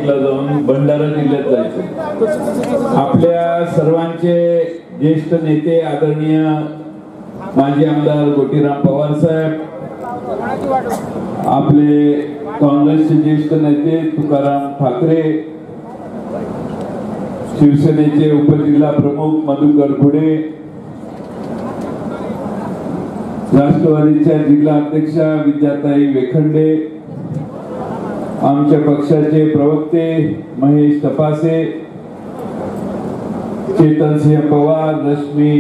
नाशिकला जाऊन भंडारा जिल्ह्यात जायचं। आपल्या सर्वांचे ज्येष्ठ नेते आदरणीय माजी आमदार गोटीराम पवार साहेब, आपले काँग्रेसचे ज्येष्ठ नेते तुकाराम ठाकरे, शिवसेनेचे उपजिल्हा प्रमुख मधुकर घुडे, राष्ट्रवादीच्या जिल्हा अध्यक्षा विद्याताई वेखंडे, आमच्या पक्षाचे प्रवक्ते महेश तपासे, चेतनसिंह पवार, रश्मी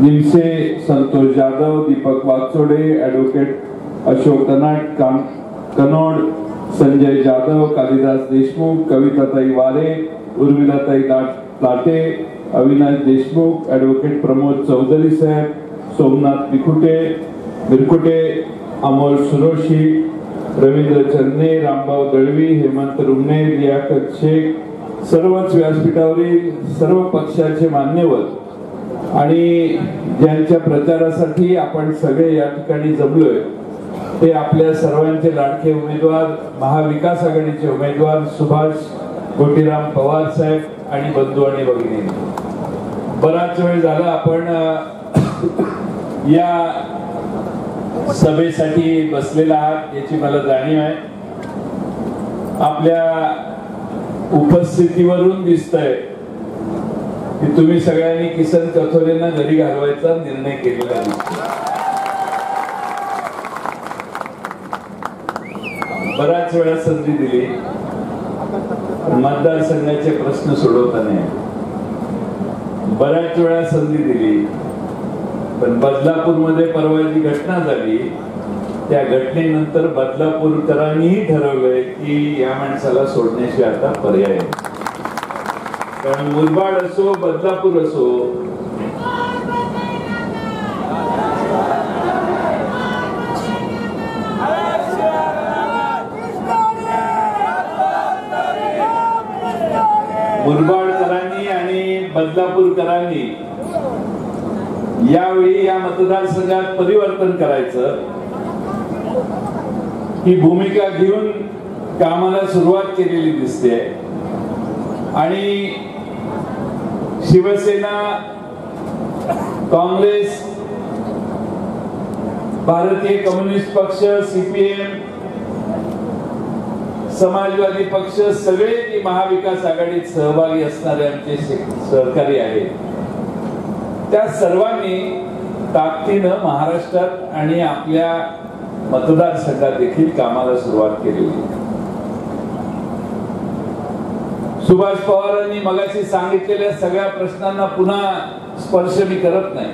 निमसे, संतोष जाधव, दीपक वागचोडे, ॲडव्होकेट अशोक कनोड, संजय जाधव, कालिदास देशमुख, कविताताई वारे, उर्मिलाताई लाटे, अविनाश देशमुख, ॲडव्होकेट प्रमोद चौधरी साहेब, सोमनाथ मिरकुटे, अमोल सुरोशी, रवींद्र चंदे, रामभाऊ दळवी, हेमंत रुमणे, लियाकत शेख, सर्वच व्यासपीठावरील सर्व पक्षाचे मान्यवर आणि ज्यांच्या प्रचारासाठी आपण सगळे या ठिकाणी जमलोय ते आपल्या सर्वांचे लाडके उमेदवार, महाविकास आघाडीचे उमेदवार सुभाष गोटीराम पवार साहेब आणि बंधू आणि भगिनी, बराच वेळ झाला आपण या सभेसाठी बसलेला आहात याची मला जाणीव आहे। आपल्या उपस्थितीवरून दिसतंय की तुम्ही सगळ्यांनी किसन कथोरेंना घरी घालवायचा निर्णय केलेला दिसतो। बराच वेळा संधी दिली, मतदारसंघाचे प्रश्न सोडवताना बऱ्याच वेळा संधी दिली, पण बदलापूरमध्ये परवा जी घटना झाली त्या घटनेनंतर बदलापूरकरांनीही ठरवलंय की या माणसाला सोडण्याशिवाय आता पर्याय नाही। कारण मुरबाड असो बदलापूर असो, मुरबाडकरांनी आणि बदलापूरकरांनी यावेळी या मतदारसंघात परिवर्तन करायचं ही भूमिका घेऊन कामाला सुरुवात केलेली दिसते आणि शिवसेना, काँग्रेस, भारतीय कम्युनिस्ट पक्ष, सीपीएम, समाजवादी पक्ष सगळे महाविकास आघाडीत सहभागी असणारे आमचे सहकारी आहेत, त्या सर्वांनी ताकदीनं महाराष्ट्रात आणि आपल्या मतदारसंघात देखील कामाला सुरुवात केलेली। सुभाष पवारांनी मगाशी सांगितलेल्या सगळ्या प्रश्नांना पुन्हा स्पर्श मी करत नाही,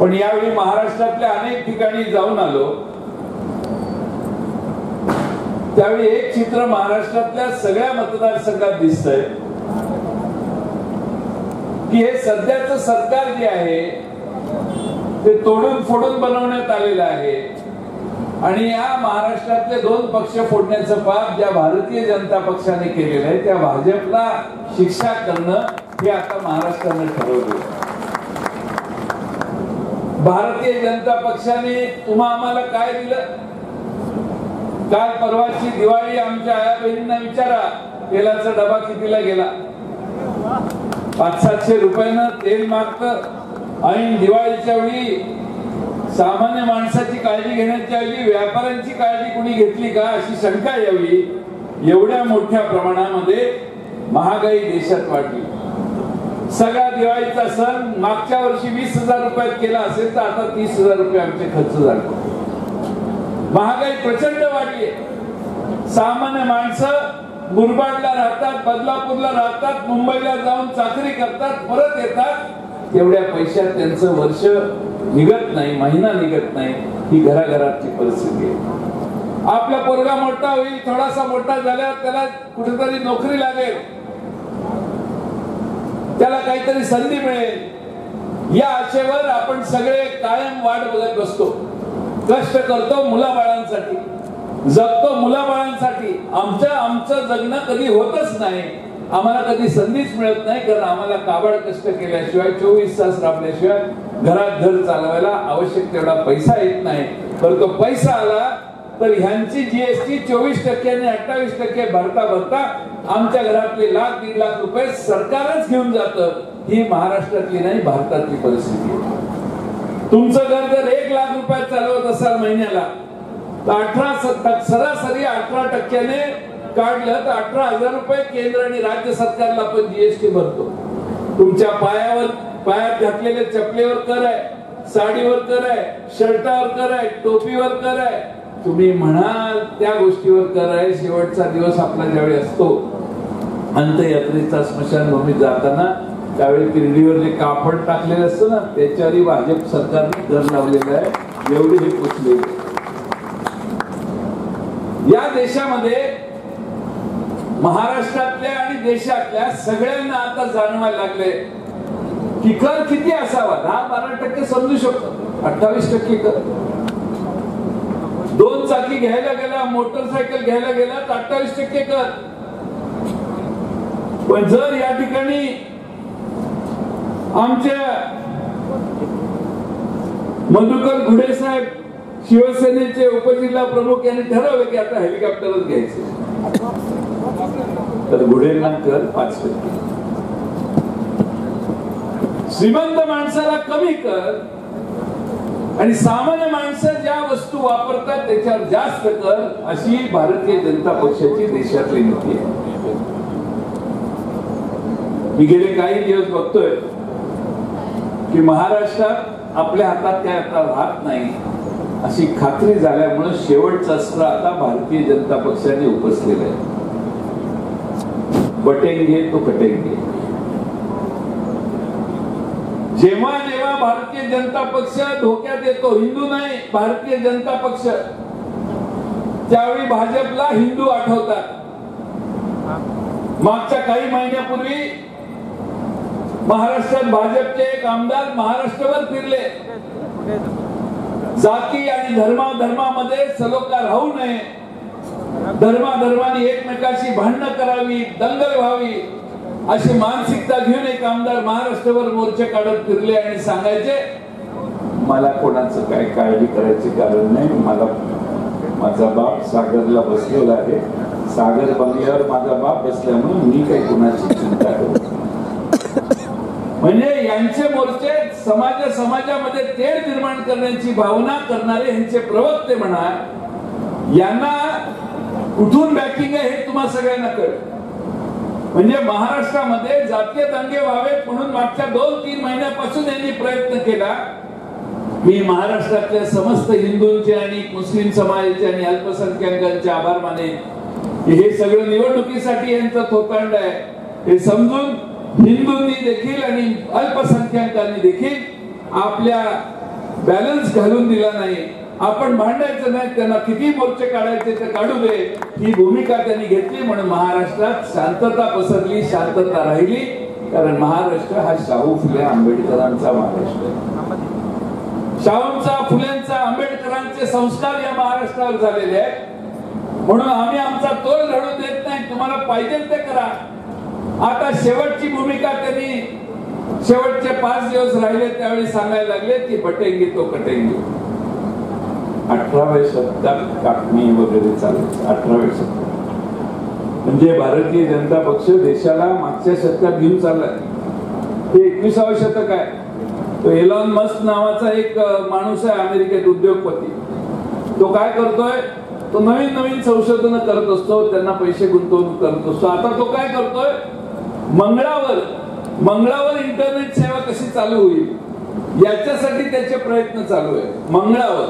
पण यावेळी महाराष्ट्रातल्या अनेक ठिकाणी जाऊन आलो त्यावेळी एक चित्र महाराष्ट्रातल्या सगळ्या मतदारसंघात दिसतंय की हे सध्याचं सरकार जे आहे ते तोडून फोडून बनवण्यात आलेलं आहे आणि या महाराष्ट्रातले दोन पक्ष फोडण्याचं पाप ज्या भारतीय जनता पक्षाने केलेलं आहे त्या भाजपला शिक्षा करणं हे आता महाराष्ट्राने ठरवलं। भारतीय जनता पक्षाने तुम्हा आम्हाला काय दिलं? काल परवाची दिवाळी आमच्या आया बहिणींना विचारा, तेलाचा डबा कितीला गेला? 500-700 रुपयानं तेल मागतं। ऐन दिवाळीच्या वेळी सामान्य माणसाची काळजी घेण्याच्या ऐवजी व्यापाऱ्यांची काळजी कुणी घेतली का अशी शंका यावी। एवढ्या मोठ्या प्रमाणामध्ये महागाई देशात वाढली। सगळा दिवाळीचा सण मागच्या वर्षी 20,000 रुपयात केला असेल तर आता 30,000 रुपये आमचे खर्च झाले। महागाई प्रचंड वाढली आहे। सामान्य माणसं मुरबाडला राहतात, बदलापूरला राहतात, मुंबईला जाऊन चाकरी करतात, परत येतात, तेवढ्या पैशात त्यांचं वर्ष निघत नाही, महिना निघत नाही। ही घराघरातली परिस्थिती आहे। आपला पोरगा मोठा होईल, थोडासा मोठा झाल्यावर त्याला कुठेतरी नोकरी लागेल, त्याला काहीतरी संधी मिळेल, या आशेवर आपण सगळे कायम वाट बघत बसतो। कष्ट करतो मुलाबाळांसाठी, जगतो मुलाबाळांसाठी। आमचं जगणं कधी होतच नाही, आम्हाला कधी संधीच मिळत नाही, कारण आम्हाला काबाड कष्ट केल्याशिवाय 24 तास राबल्याशिवाय घरात घर चालवायला आवश्यक तेवढा पैसा येत नाही। पण तो पैसा आला तर ह्यांची जीएसटी 24% 28% भरता आमच्या घरातले लाख 1.5 लाख रुपये सरकारच घेऊन जातं. ही महाराष्ट्रातली नाही, भारतातली परिस्थिती आहे. तुमचं घर जर 1 लाख रुपयात चालवत असाल महिन्याला, तर सरासरी 18% काढलं तर 18,000 रुपये केंद्र आणि राज्य सरकारला पण जीएसटी भरतो. तुमच्या पायात घातलेल्या चपलेवर कर आहे, साडीवर कर आहे, शर्टावर कर आहे, टोपीवर कर आहे, तुम्ही म्हणाल त्या गोष्टीवर कर आहे. शेवटचा दिवस आपला ज्यावेळी असतो अंत्ययात्रेचा स्मशानभूमीत जाताना, त्यावेळी किरडीवर जे कापड टाकलेलं असतं ना, त्याच्यावरही भाजप सरकारने कर लावलेला आहे. एवढे हे पोचले. या देशामध्ये महाराष्ट्रातल्या आणि देशातल्या सगळ्यांना आता जाणवायला लागले की कर किती असावा. 10-12% समजू शकतो, 28% कर. 2 चाकी घ्यायला गेला, मोटरसायकल घ्यायला गेला तर 28% कर. पण जर या ठिकाणी आमच्या मधुकर घुडे साहेब शिवसेनेचे उपजिल्हा प्रमुख यांनी ठरवलं की आता हेलिकॉप्टरच घ्यायचे, तर घुडेंना कर 5%. श्रीमंत माणसाला कमी कर आणि सामान्य माणसं ज्या वस्तू वापरतात त्याच्यावर जास्त कर, अशी भारतीय जनता पक्षाची देशातली नीती आहे. मी गेले काही दिवस बघतोय की महाराष्ट्रात आपल्या हातात काय आता राहत नाही अशी खात्री झाल्यामुळे शेवटचं अस्त्र आता भारतीय जनता पक्षाने उपसलेलं आहे. बटेंगे तो कटेंगे. जेव्हा जेव्हा भारतीय जनता पक्ष धोक्यात येतो, हिंदू नाही भारतीय जनता पक्ष, त्यावेळी भाजपला हिंदू आठवतात. मागच्या काही महिन्यापूर्वी महाराष्ट्रात भाजपचे एक आमदार महाराष्ट्रभर फिरले. जाती आणि धर्मामध्ये सलोखा राहू नये, धर्माधर्माने एकमेकाशी भांडणं करावी, दंगल व्हावी, अशी मानसिकता घेऊन एक आमदार महाराष्ट्रभर मोर्चे काढत फिरले आणि सांगायचे, मला कोणाचं काय काळजी करायचे कारण नाही, मला माझा बाप सागरला बसलेला आहे, सागर बंगल्यावर माझा बाप बसल्यामुळे मी काही कोणाची चिंता करू. म्हणजे यांचे मोर्चे समाजामध्ये तेढ निर्माण करण्याची भावना करणारे यांचे प्रवक्ते म्हणा, यांना कुठून बॅकिंग आहे हे तुम्हा सगळ्यांना कळेल. म्हणजे महाराष्ट्रामध्ये जातीय दंगे व्हावेत म्हणून मागच्या 2-3 महिन्यापासून यांनी प्रयत्न केला. मी महाराष्ट्रातल्या समस्त हिंदूंचे आणि मुस्लिम समाजाचे आणि अल्पसंख्याकांचे आभार माने. हे सगळं निवडणुकीसाठी यांचं थोतांड आहे हे समजून हिंदूंनी देखील आणि अल्पसंख्याकांनी देखील आपल्या बॅलन्स घालून दिला नाही. आपण भांडायचं नाही, त्यांना किती मोर्चे काढायचे ते काढू दे, ही भूमिका त्यांनी घेतली. म्हणून महाराष्ट्रात शांतता पसरली, शांतता राहिली. कारण महाराष्ट्र हा शाहू फुले आंबेडकरांचा महाराष्ट्र आहे. शाहूंचा, फुलेंचा, आंबेडकरांचे संस्कार या महाराष्ट्रावर झालेले आहेत. म्हणून आम्ही आमचा तोल लढू देत नाही, तुम्हाला पाहिजे ते करा. आता शेवटची भूमिका त्यांनी शेवटचे 5 दिवस राहिले त्यावेळी सांगायला लागले की बटेंगे तो कटेंगे. 18व्या शतकात काटणी वगैरे चालायची. 18व्या शतकात म्हणजे भारतीय जनता पक्ष देशाला मागच्या शतकात घेऊन चाललाय. हे 21व्या शतक आहे. तो एलॉन मस्क नावाचा एक माणूस आहे अमेरिकेत, उद्योगपती. तो काय करतोय, तो नवीन संशोधन करत असतो, त्यांना पैसे गुंतवणूक करत असतो. आता तो काय करतोय, मंगळावर इंटरनेट सेवा कशी चालू होईल याच्यासाठी त्याचे प्रयत्न चालू आहे. मंगळावर.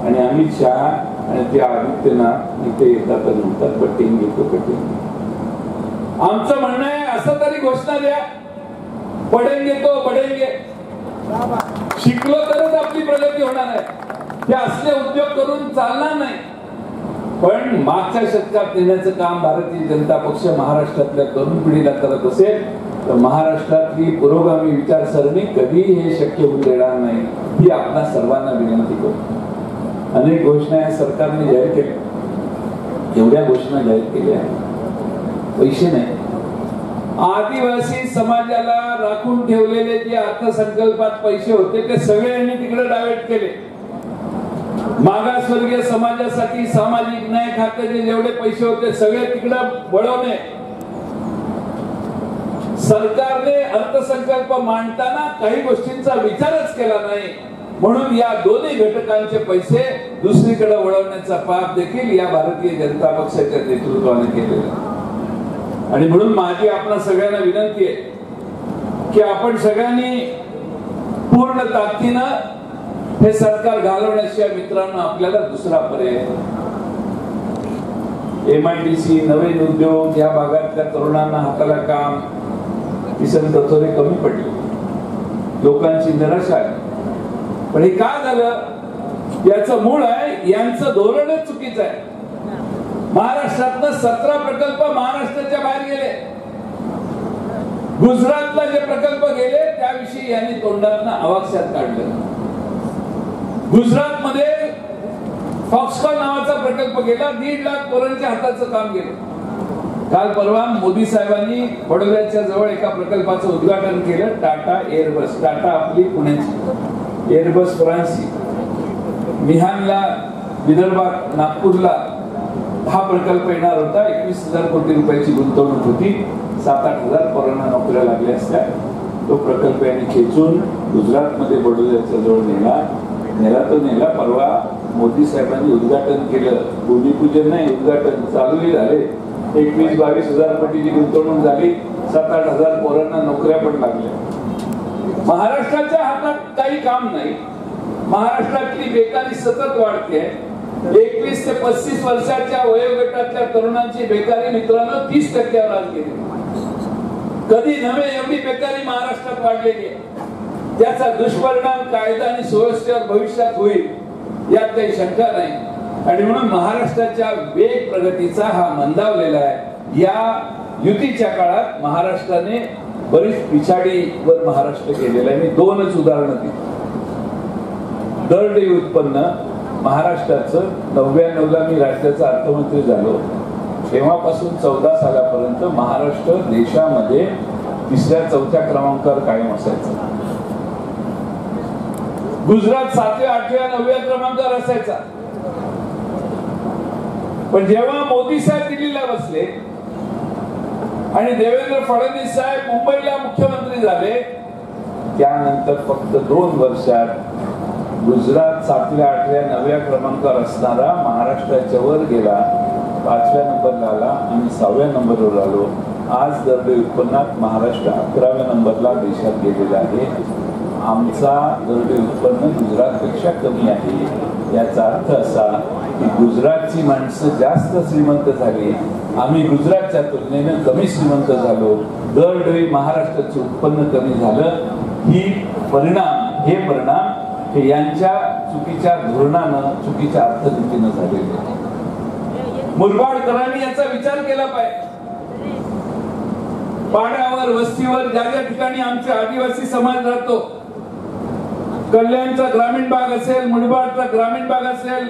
आणि अमित शहा आणि ते आदित्यनाथ इथे येतात आणि म्हणतात बटेंगे तो कटेंगे. आमचं म्हणणं आहे असं तरी घोषणा द्या, पडेंगे तो बडेंगे. शिकलो तरच आपली प्रगती होणार आहे. हे असले उद्योग करून चालणार नाही. पण मागच्या शतकात नेण्याचं काम भारतीय जनता पक्ष महाराष्ट्रातल्या तरुण पिढीला करत असेल तर महाराष्ट्रातली पुरोगामी विचारसरणी कधी हे शक्य होऊ देणार नाही, ही आपल्या सर्वांना विनंती करतो. अनेक घोषणा या सरकारने जाहीर केल्या, एवढ्या घोषणा जाहीर केल्या, पैसे नाही. आदिवासी समाजाला राखून ठेवलेले जे अर्थसंकल्पात पैसे होते ते सगळे यांनी तिकडे डायव्हर्ट केले. मागासवर्गीय समाजासाठी सामाजिक न्याय खात्याचे जेवढे पैसे होते सगळे तिकडे वळवणे. सरकारने अर्थसंकल्प मांडताना काही गोष्टींचा विचारच केला नाही, म्हणून या दोन्ही घटकांचे पैसे दुसरीकडे वळवण्याचा पाप देखील या भारतीय जनता पक्षाच्या नेतृत्वाने केलेला. आणि म्हणून माझी आपणा सगळ्यांना विनंती आहे की आपण सगळ्यांनी पूर्ण ताकदीनं हे सरकार घालवण्याशिवाय मित्रांनो आपल्याला दुसरा पर्याय. MIDC, नवीन उद्योग, या भागातल्या तरुणांना हाताला काम, किसन तत्वरे कमी पडले, लोकांची निराशा आहे. पण हे का झालं याचं मूळ आहे यांचं धोरणच चुकीचं आहे. महाराष्ट्रातनं 17 प्रकल्प महाराष्ट्राच्या बाहेर गेले. गुजरातला जे प्रकल्प गेले त्याविषयी यांनी तोंडातनं आवाक्यात काढलं. गुजरात मध्ये फॉक्सकॉन नावाचा प्रकल्प गेला, 1.5 लाख पोरांच्या हाताचं काम गेलं. काल परवा मोदी साहेबांनी वडोदऱ्याच्या जवळ एका प्रकल्पाचं उद्घाटन केलं. टाटा एअरबस, टाटा आपली पुण्याची, एअरबस फ्रान्सची. मिहानला, विदर्भात, नागपूरला हा प्रकल्प येणार होता. 21,000 कोटी रुपयाची गुंतवणूक होती. 7-8 हजार पोरांना नोकऱ्या लागल्या असत्या. तो प्रकल्प यांनी खेचून गुजरातमध्ये वडोदऱ्याच्या जवळ नेला. परवा मोदी साहेबांनी उद्घाटन केलं. भूमिपूजन नाही, उद्घाटन चालूही झाले. 21-22 हजार कोटीची गुंतवणूक झाली. 7-8 हजार पोरांना नोकऱ्या पण लागल्या. महाराष्ट्राच्या हातात काही काम नाही. महाराष्ट्रातली बेकारी सतत वाढते. 21 ते 35 वर्षाच्या वयोगटातल्या तरुणांची बेकारी मित्रांनो 30% आज गेली. कधी नव्हे एवढी बेकारी महाराष्ट्रात वाढलेली आहे. त्याचा दुष्परिणाम कायदा आणि सुव्यवस्थेवर भविष्यात होईल यात काही शंका नाही. आणि म्हणून महाराष्ट्राच्या वेग प्रगतीचा हा मंदावलेला आहे. या युतीच्या काळात महाराष्ट्राने बरीच पिछाडीवर महाराष्ट्र केलेला आहे. मी 2च उदाहरणं दिली. दरडोई उत्पन्न महाराष्ट्राचं 99ला मी राज्याचा अर्थमंत्री झालो तेव्हापासून 14 सालापर्यंत महाराष्ट्र देशामध्ये 3ऱ्या-4थ्या क्रमांकावर कायम असायचा. गुजरात 7व्या, 8व्या, 9व्या क्रमांकावर असायचा. पण जेव्हा मोदी साहेब दिल्लीला बसले आणि देवेंद्र फडणवीस साहेब मुंबईला मुख्यमंत्री झाले त्यानंतर फक्त 2 वर्षात गुजरात 7व्या, 8व्या, 9व्या क्रमांकावर असणारा महाराष्ट्राच्या वर गेला, 5व्या नंबरला आला आणि 6व्या नंबरवर आलो. आज दरडोई उत्पन्नात महाराष्ट्र 11व्या नंबरला देशात गेलेला आहे. आमचा दरडोई उत्पन्न गुजरातपेक्षा कमी आहे. याचा अर्थ असा की गुजरातची माणसं जास्त श्रीमंत झाली, आम्ही गुजरातच्या तुलनेने कमी श्रीमंत झालो. दरडोई महाराष्ट्राचे उत्पन्न कमी झालं. हे परिणाम हे यांच्या चुकीच्या धोरणानं, चुकीच्या अर्थनीतीनं झालेले. मुरबाडकरांनी याचा विचार केला पाहिजे. पाड्यावर, वस्तीवर, ज्या ज्या ठिकाणी आमचे आदिवासी समाज राहतो, कल्याणचा ग्रामीण भाग असेल, मुरबाडचा ग्रामीण भाग असेल,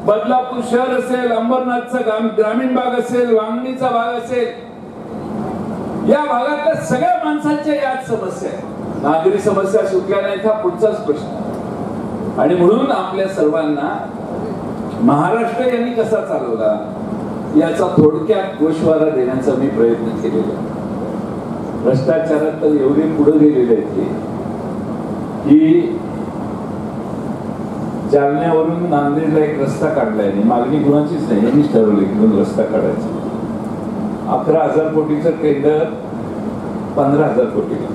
बदलापूर शहर असेल, अंबरनाथचा ग्रामीण भाग असेल, वांगणीचा भाग असेल, या भागातल्या सगळ्या माणसांच्या याच समस्या आहेत. नागरी समस्या सुटल्या नाहीत हा पुढचाच प्रश्न. आणि म्हणून आपल्या सर्वांना महाराष्ट्र यांनी कसा चालवला याचा थोडक्यात गोषवारा देण्याचा मी प्रयत्न केलेला. भ्रष्टाचारात तर एवढे पुढे गेलेले आहेत की जालन्यावरून नांदेडला एक रस्ता काढलाय. मागणी कुणाचीच नाही, यांनीच ठरवलं की रस्ता काढायचा. 11,000 कोटीचं टेंडर 15,000 कोटी.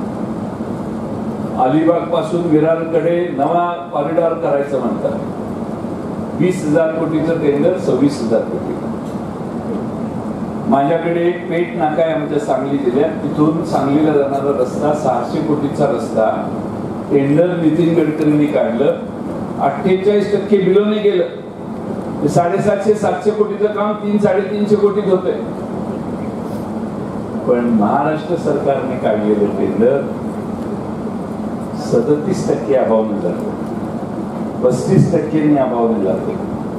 अलिबाग पासून विरारकडे नवा कॉरिडॉर करायचं म्हणतात. 20,000 कोटीचं टेंडर 26,000 कोटी. माझ्याकडे एक पेठ नाका आहे आमच्या सांगली जिल्ह्यात, तिथून सांगलीला जाणारा रस्ता 600 कोटीचा रस्ता टेंडर नितीन गडकरींनी काढलं. 48% बिलोने गेलं. 750-700 कोटीचं काम 300-350 कोटीत होतंय. पण महाराष्ट्र सरकारने काढलेलं टेंडर 37% अभावने जातो, 35% अभावने जातो,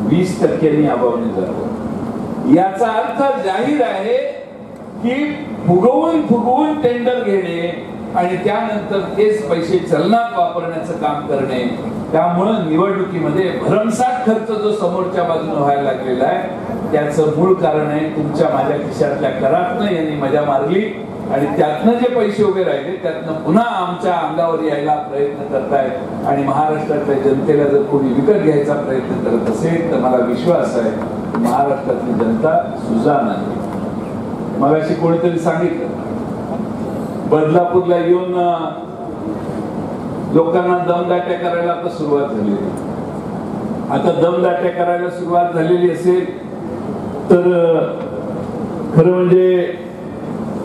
20% अभावने जातो. याचा अर्थ जाहीर आहे की फुगवून टेंडर घेणे आणि त्यानंतर तेच पैसे चलनात वापरण्याचं काम करणे त्यामुळं निवडणुकीमध्ये भरमसाठ खर्च जो समोरच्या बाजूने व्हायला लागलेला आहे त्याचं मूळ कारण आहे तुमच्या माझ्या खिशातल्या करातनं यांनी मजा मारली आणि त्यातनं जे पैसे उभे राहिले त्यातनं पुन्हा आमच्या अंगावर यायला प्रयत्न करतायत आणि महाराष्ट्रातल्या जनतेला जर कोणी विकत घ्यायचा प्रयत्न करत असेल तर मला विश्वास आहे महाराष्ट्रातली जनता सुजाण आहे. मगाशी कोणीतरी सांगितलं बदलापूरला येऊन लोकांना दमदाट्या करायला आता सुरुवात झालेली. आता दमदाट्या करायला सुरुवात झालेली असेल तर खरं म्हणजे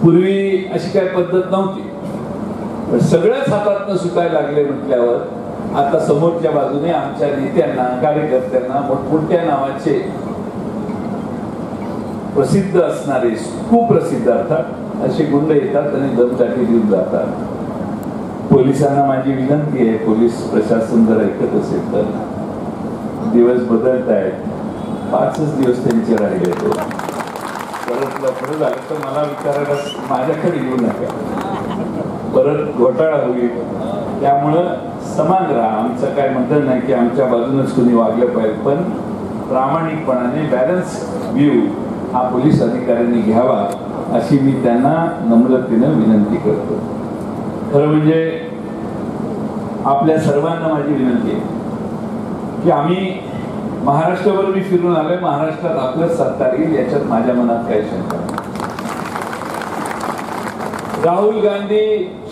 पूर्वी अशी काय पद्धत नव्हती. सगळ्याच हातातनं सुटायला लागले म्हटल्यावर आता समोरच्या बाजूने आमच्या नेत्यांना कार्यकर्त्यांना मोठमोठ्या नावाचे प्रसिद्ध असणारे कुप्रसिद्ध अर्थात असे गुंड येतात आणि दमदाटी देऊन जातात. पोलिसांना माझी विनंती आहे पोलीस प्रशासन जर ऐकत असेल तर दिवस बदलत आहेत 5च दिवस त्यांचे राहिले तो परत लफडं झालं तर मला विचारायला माझ्याकडे येऊ नका परत घोटाळा होईल. त्यामुळं समान राहा. आमचं काय म्हणत नाही की आमच्या बाजूनच कुणी वागलं पाहिजे पण प्रामाणिकपणाने बॅलन्स व्ह्यू हा पोलीस अधिकाऱ्यांनी घ्यावा अशी मी त्यांना नम्रतेनं विनंती करतो. खरं म्हणजे आपल्या सर्वांना माझी विनंती आहे की आम्ही महाराष्ट्रावर मी फिरून आलोय महाराष्ट्रात आपलं सत्ता येईल याच्यात माझ्या मनात काही शंका नाही. राहुल गांधी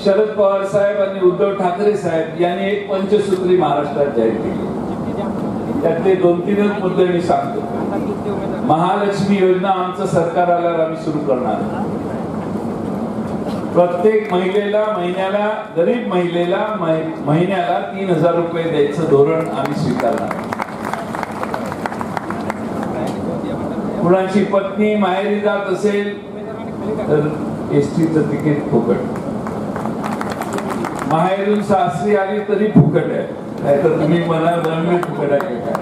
शरद पवार साहेब आणि उद्धव ठाकरे साहेब यांनी एक पंचसूत्री महाराष्ट्रात जाहीर केली. त्यातले 2-3 मुद्दे मी सांगतो. महालक्ष्मी योजना आमचं सरकार आल्यावर आम्ही सुरू करणार. प्रत्येक महिलेला महिन्याला गरीब महिलेला महिन्याला 3000 रुपये द्यायचं धोरण आम्ही स्वीकारणार. कुणाची पत्नी माहेरी जात असेल तर एसटीचं तिकीट फुकट. माहेरून सासरी आली तरी फुकट आहे. नाहीतर तुम्ही मला दरम्यान फुकट आहे का?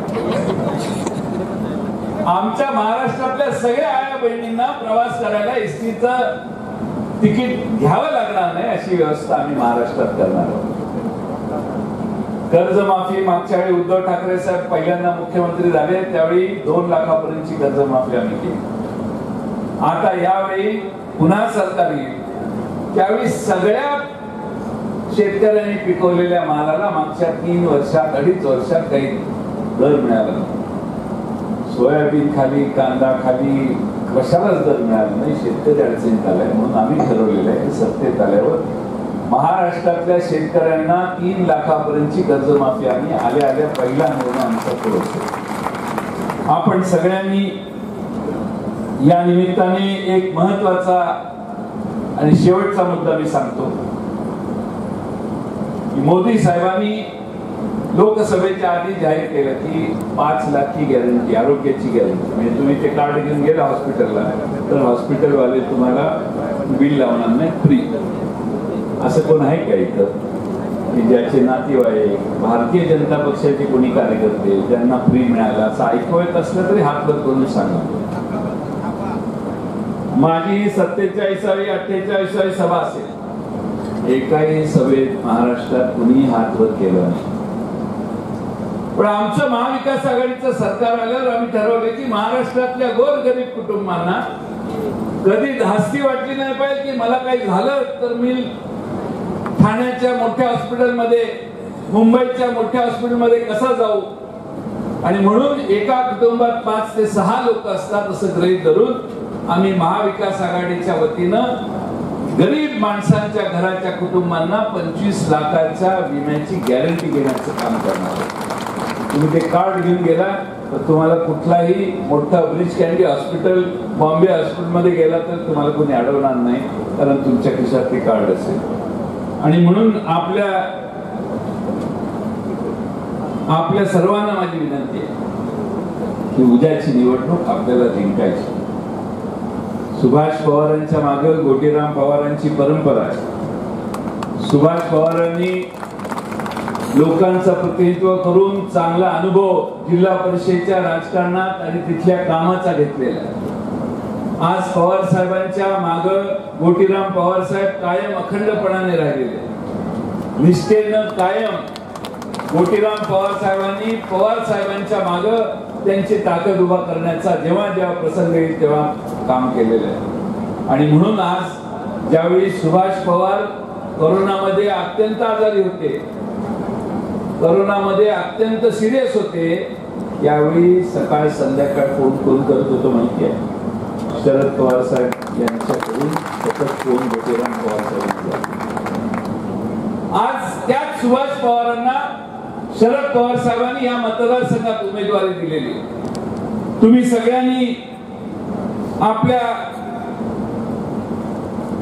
आमच्या महाराष्ट्रातल्या सगळ्या आया बहिणींना प्रवास करायला एसटीचं तिकीट घ्यावं लागणार नाही अशी व्यवस्था आम्ही महाराष्ट्रात करणार आहोत. कर्जमाफी मागच्या वेळी उद्धव ठाकरे साहेब पहिल्यांदा मुख्यमंत्री झाले त्यावेळी 2 लाखापर्यंतची कर्जमाफी आम्ही केली. आता यावेळी पुन्हा सरकार येईल त्यावेळी सगळ्या शेतकऱ्यांनी पिकवलेल्या मालाला मागच्या 3 वर्षात 2.5 वर्षात काही दर मिळाला. सोयाबीन खाली कांदा खाली कशालाच दर मिळाला नाही. शेतकरी अडचणीत आलाय म्हणून आम्ही ठरवलेलं आहे की सत्तेत आल्यावर महाराष्ट्रातल्या शेतकऱ्यांना 3 लाखापर्यंतची कर्जमाफी आम्ही आल्या पहिला निर्णय आमचा करू. आपण सगळ्यांनी या निमित्ताने एक महत्वाचा आणि शेवटचा मुद्दा मी सांगतो की मोदी साहेबांनी लोकसभेच्या आधी जाहीर केलं की 5 लाखची गॅरंटी आरोग्याची गॅरंटी. म्हणजे तुम्ही ते कार्ड घेऊन गेला हॉस्पिटलला तर हॉस्पिटलवाले तुम्हाला बिल लावणार नाही फ्री. असं कोण आहे का इथं की ज्याचे नातेवाईक भारतीय जनता पक्षाचे कोणी कार्यकर्ते ज्यांना फ्री मिळाला असं ऐकू येत असलं तरी हात वर करून सांगा. माझी 47वी 48वी सभा असेल एकाही सभेत महाराष्ट्रात कुणी हात वर केलं नाही. पण आमचं महाविकास आघाडीचं सरकार आल्यावर आम्ही ठरवलं की महाराष्ट्रातल्या गोरगरीब कुटुंबांना कधी धास्ती वाटली नाही पाहिजे की मला काही झालं तर मी ठाण्याच्या मोठ्या हॉस्पिटलमध्ये मुंबईच्या मोठ्या हॉस्पिटलमध्ये कसा जाऊ. आणि म्हणून एका कुटुंबात 5 ते 6 लोक असतात असं गृहीत धरून आम्ही महाविकास आघाडीच्या वतीनं गरीब माणसांच्या घराच्या कुटुंबांना 25 लाखाच्या विम्याची गॅरंटी घेण्याचं काम करणार आहोत. तुम्ही ते कार्ड घेऊन गेला तर तुम्हाला कुठलाही मोठा ब्रिज कॅन्डी हॉस्पिटल बॉम्बे हॉस्पिटलमध्ये गेला तर तुम्हाला कोणी अडवणार नाही कारण तुमच्या खिशात ते कार्ड असेल. आणि म्हणून आपल्या सर्वांना माझी विनंती आहे की उद्याची निवडणूक आपल्याला जिंकायची. सुभाष पवारांच्या मागे गोटीराम पवारांची परंपरा आहे. सुभाष पवारांनी लोकांचं प्रतिनिधित्व करून चांगला अनुभव जिल्हा परिषदेच्या राजकारणात आणि तिथल्या कामाचा घेतलेला आहे. आज पवार साहेबांच्या मागे गोटीराम पवार साहेब कायम अखंडपणाने राहिलेले निष्ठेनं कायम मोतीराम पवार साहेबांनी पवार साहेबांच्या माग त्यांची ताकद उभा करण्याचा जेव्हा जेव्हा प्रसंग येईल तेव्हा काम केलेलं आहे. आणि म्हणून आज ज्यावेळी सुभाष पवार कोरोनामध्ये अत्यंत आजारी होते, कोरोनामध्ये अत्यंत सिरियस होते, यावेळी सकाळ संध्याकाळ फोन करून करत होतो माहिती आहे. शरद पवार साहेब यांच्याकडून सतत फोन मोतीराम पवार साहेब. आज त्याच सुभाष पवारांना शरद पवार साहेबांनी या मतदारसंघात उमेदवारी दिलेली. तुम्ही सगळ्यांनी आपल्या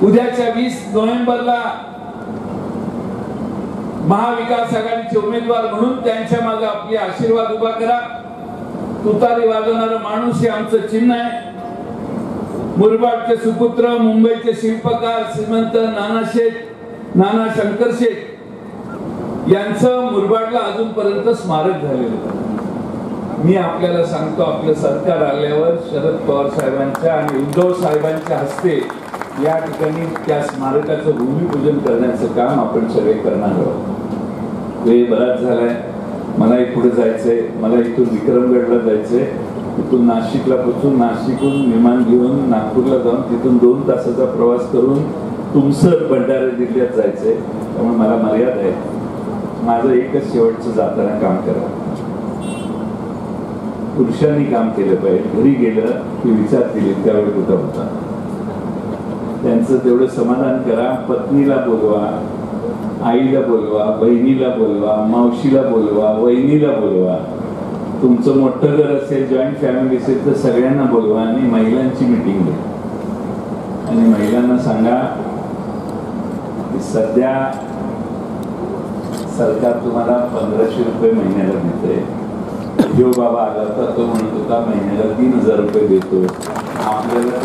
उद्याच्या 20 नोव्हेंबरला महाविकास आघाडीचे उमेदवार म्हणून त्यांच्या मागे आपले आशीर्वाद उभा करा. तुतारी वाजवणारा माणूस हे आमचं चिन्ह आहे. मुरबाडचे सुपुत्र, मुंबईचे शिल्पकार श्रीमंत नाना शंकर शेठ यांचं मुरबाडला अजूनपर्यंत स्मारक झालेलं. मी आपल्याला सांगतो, आपलं सरकार आल्यावर शरद पवार साहेबांच्या आणि उद्धव साहेबांच्या हस्ते या ठिकाणी त्या स्मारकाचं भूमिपूजन करण्याचं काम आपण सगळे करणार आहोत. वेळ बराच झालाय, मलाही पुढे जायचंय. मला इथून विक्रमगडला जायचंय, तिथून नाशिकला पोहोचून नाशिकहून विमान घेऊन नागपूरला जाऊन तिथून 2 तासाचा प्रवास करून तुमसर भंडारा जिल्ह्यात जायचंय. त्यामुळे मला मर्यादा आहे. माझं एकच शेवटचं जाताना काम करा. पुरुषांनी काम केलं पाहिजे. घरी गेलं की विचार केले त्यावेळी कुठं होता, त्यांचं तेवढं समाधान करा. पत्नीला बोलवा, आईला बोलवा, बहिणीला बोलवा, मावशीला बोलवा, वहिनीला बोलवा. तुमचं मोठं घर असेल, जॉईंट फॅमिली असेल तर सगळ्यांना बोलवा आणि महिलांची मीटिंग घ्या. आणि महिलांना सांगा की सध्या सरकार तुम्हाला 1500 रुपये महिन्याला देते. जो बाबा आला होता तो म्हणत होता महिन्याला 3000 रुपये देतो. आपल्याला